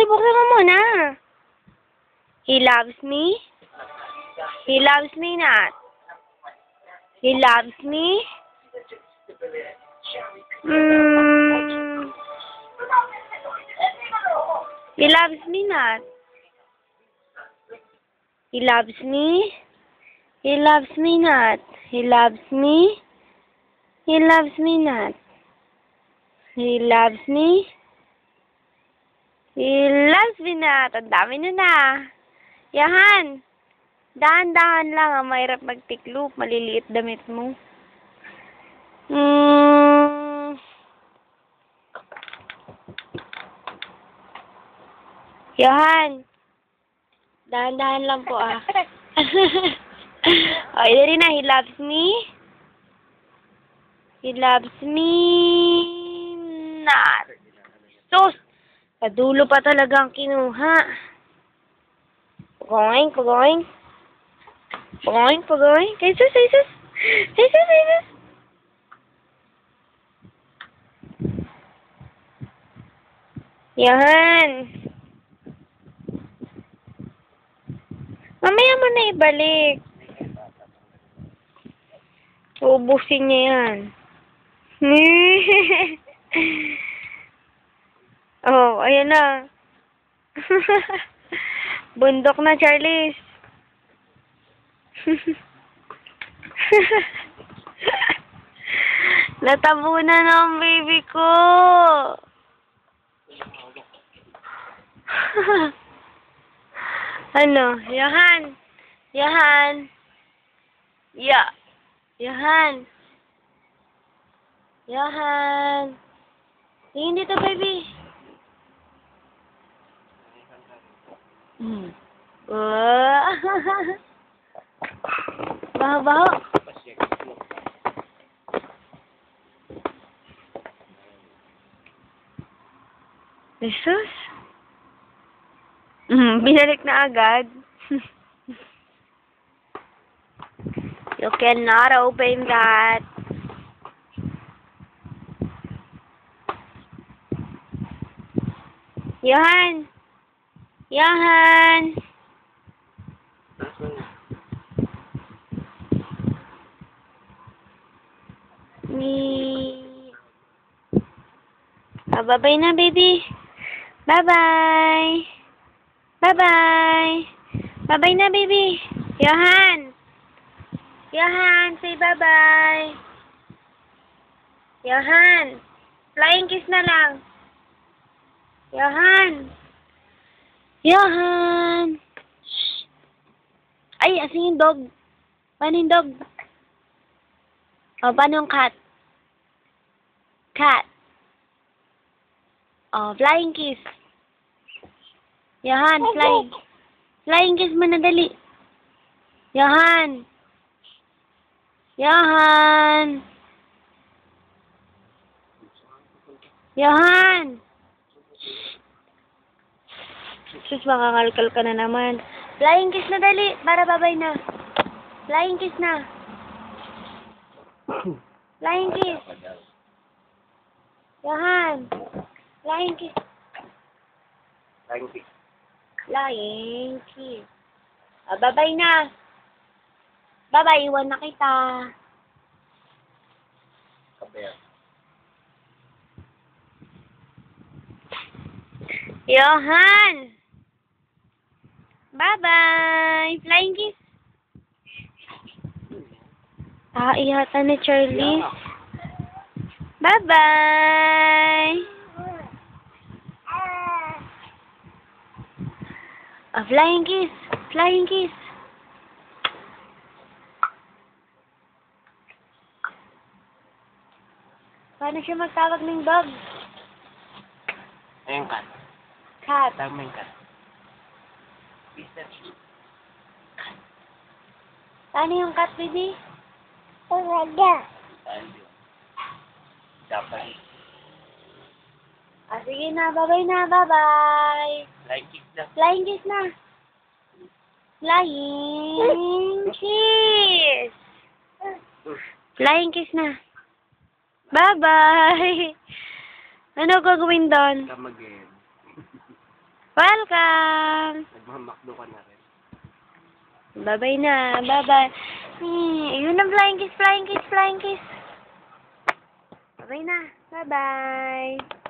Okay, buksan mo muna. He loves me. He loves me not. He loves me. He loves me not. He loves me. He loves me not. He loves me. He loves me not. He loves me. He loves me not. Ang dami na. Yahan. Dahan-dahan lang. Mahirap magtiklop. Maliliit damit mo. Yahan. Dahan-dahan lang po O, ito na. He loves me. He loves me not. Sus! Padulo pa talagang kinuha. Pagoing. Kay sus. Yan. Mamaya mo na ibalik. Ubusin niya yan. Oh, ayan na. Bundok na, Charles. Natabunan ang baby ko. Ano? Yahan. Tingin dito, baby. Baho. Jesus? Binalik na agad. You cannot open that. Yahan. Bye-bye na, baby. Bye-bye. Bye-bye na, baby. Yahan, say bye-bye. Yahan. Flying kiss na lang. Yahan. Ay, asin yung dog. Paano yung dog? O, paano yung cat? O, flying kiss. Yahan, flying. Flying kiss mo na dali. Yahan. Sus, makangalkal ka na naman. Flying kiss na dali, para babay na. Flying kiss na. Flying kiss. Yahan. Flying kiss. Babay na. Bye-bye, iwan na kita. Yahan. Bye-bye. Flying kiss. Ihata ni Charlie. Bye-bye. Flying kiss. Paano siya magtawag ng dog? Ayun, cat. Tawag mo yung cat. Paano yung cat, baby? Dapat. Sige na, bye-bye na, bye-bye. Flying kiss na. Flying kiss na. Flying kiss na. Bye-bye. Ano gagawin doon? Come again. Welcome! Nagmamakdo ka na rin. Bye-bye na. Bye-bye. Yun ang flying kiss, flying kiss, flying kiss. Bye-bye na. Bye-bye.